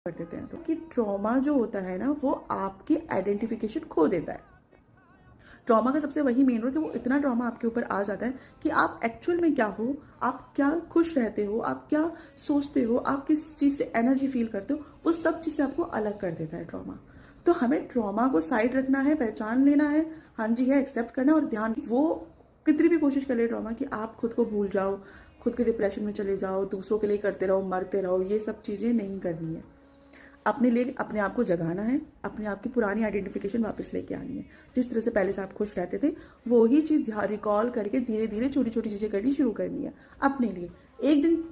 कर देते हैं। तो कि ट्रॉमा जो होता है ना, वो आपकी आइडेंटिफिकेशन खो देता है। ट्रॉमा का सबसे वही मेन रोल कि वो इतना ट्रॉमा आपके ऊपर आ जाता है कि आप एक्चुअल में क्या हो, आप क्या खुश रहते हो, आप क्या सोचते हो, आप किस चीज़ से एनर्जी फील करते हो, वो सब चीज़ से आपको अलग कर देता है ट्रॉमा। तो हमें ट्रॉमा को साइड रखना है, पहचान लेना है, हाँ जी है, एक्सेप्ट करना और ध्यान। वो कितनी भी कोशिश कर ले ट्रॉमा कि आप खुद को भूल जाओ, खुद के डिप्रेशन में चले जाओ, दूसरों के लिए करते रहो, मरते रहो, ये सब चीज़ें नहीं करनी है। अपने लिए अपने आप को जगाना है, अपने आप की पुरानी आइडेंटिफिकेशन वापस लेके आनी है। जिस तरह से पहले से आप खुश रहते थे, वो ही चीज़ रिकॉल करके धीरे धीरे छोटी छोटी चीज़ें करनी शुरू करनी है अपने लिए। एक दिन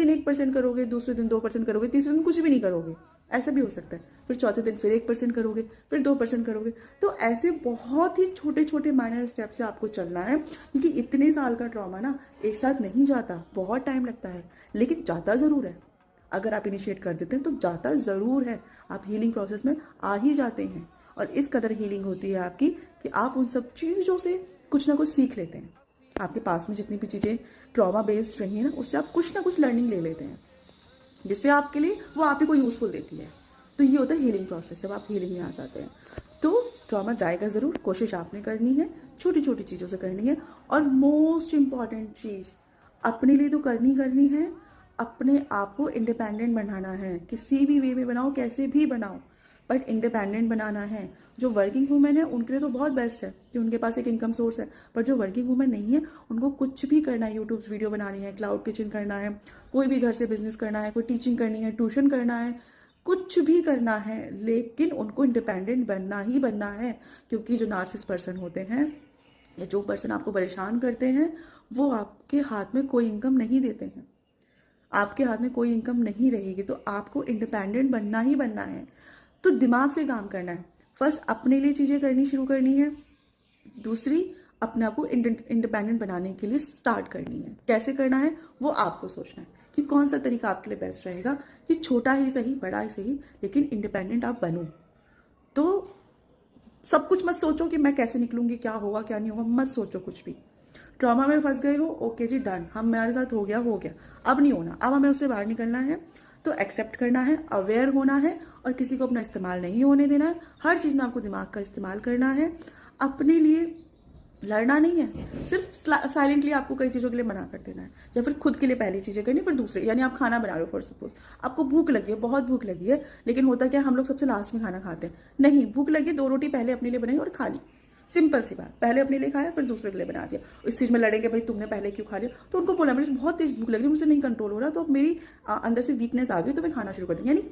1% करोगे, दूसरे दिन 2% करोगे, तीसरे दिन कुछ भी नहीं करोगे, ऐसा भी हो सकता है। फिर चौथे दिन फिर 1% करोगे, फिर 2% करोगे। तो ऐसे बहुत ही छोटे छोटे माइनर स्टेप से आपको चलना है, क्योंकि इतने साल का ट्रॉमा ना एक साथ नहीं जाता, बहुत टाइम लगता है, लेकिन जाता ज़रूर है। अगर आप इनिशिएट कर देते हैं तो जाता ज़रूर है, आप हीलिंग प्रोसेस में आ ही जाते हैं। और इस कदर हीलिंग होती है आपकी कि आप उन सब चीज़ों से कुछ ना कुछ सीख लेते हैं। आपके पास में जितनी भी चीज़ें ट्रॉमा बेस्ड रही हैं ना, उससे आप कुछ ना कुछ लर्निंग ले लेते हैं, जिससे आपके लिए वो आप ही को यूज़फुल देती है। तो ये होता है हीलिंग प्रोसेस, जब आप हीलिंग में आ जाते हैं। तो ट्रॉमा जाएगा ज़रूर, कोशिश आपने करनी है, छोटी छोटी चीज़ों से करनी है। और मोस्ट इम्पॉर्टेंट चीज़ अपने लिए तो करनी है, अपने आप को इंडिपेंडेंट बनाना है। किसी भी वे में बनाओ, कैसे भी बनाओ, बट इंडिपेंडेंट बनाना है। जो वर्किंग वूमेन है उनके लिए तो बहुत बेस्ट है कि उनके पास एक इनकम सोर्स है, पर जो वर्किंग वूमेन नहीं है उनको कुछ भी करना है, यूट्यूब वीडियो बनानी है, क्लाउड किचन करना है, कोई भी घर से बिजनेस करना है, कोई टीचिंग करनी है, ट्यूशन करना है, कुछ भी करना है, लेकिन उनको इंडिपेंडेंट बनना ही बनना है। क्योंकि जो नार्सिसिस्ट पर्सन होते हैं या जो पर्सन आपको परेशान करते हैं, वो आपके हाथ में कोई इनकम नहीं देते हैं। आपके हाथ में कोई इनकम नहीं रहेगी, तो आपको इंडिपेंडेंट बनना ही बनना है। तो दिमाग से काम करना है। फर्स्ट अपने लिए चीज़ें करनी शुरू करनी है, दूसरी अपने आप को इंडिपेंडेंट बनाने के लिए स्टार्ट करनी है। कैसे करना है वो आपको सोचना है कि कौन सा तरीका आपके लिए बेस्ट रहेगा, कि छोटा ही सही, बड़ा ही सही, लेकिन इंडिपेंडेंट आप बनो। तो सब कुछ मत सोचो कि मैं कैसे निकलूंगी, क्या होगा क्या नहीं होगा, मत सोचो कुछ भी। ट्रॉमा में फंस गए हो, ओके जी, डन, हमारे साथ हो गया, अब नहीं होना, अब हमें उससे बाहर निकलना है। तो एक्सेप्ट करना है, अवेयर होना है, और किसी को अपना इस्तेमाल नहीं होने देना है। हर चीज़ में आपको दिमाग का इस्तेमाल करना है, अपने लिए लड़ना नहीं है। सिर्फ साइलेंटली आपको कई चीज़ों के लिए मना कर देना है, या फिर खुद के लिए पहली चीज़ें करनी, फिर दूसरे। यानी आप खाना बना रहे हो, फॉर सपोज आपको भूख लगी है, बहुत भूख लगी है, लेकिन होता क्या, हम लोग सबसे लास्ट में खाना खाते हैं। नहीं, भूख लगी, 2 रोटी पहले अपने लिए बनाई और खा ली। सिंपल सी बात, पहले अपने लिए खाया, फिर दूसरे के लिए बना दिया। इस चीज़ में लड़ेंगे, भाई तुमने पहले क्यों खा लिया। तो उनको बोला, मुझे बहुत तेज भूख लगी, मुझसे नहीं कंट्रोल हो रहा, तो अब मेरी अंदर से वीकनेस आ गई, तो मैं खाना शुरू कर दूँ। यानी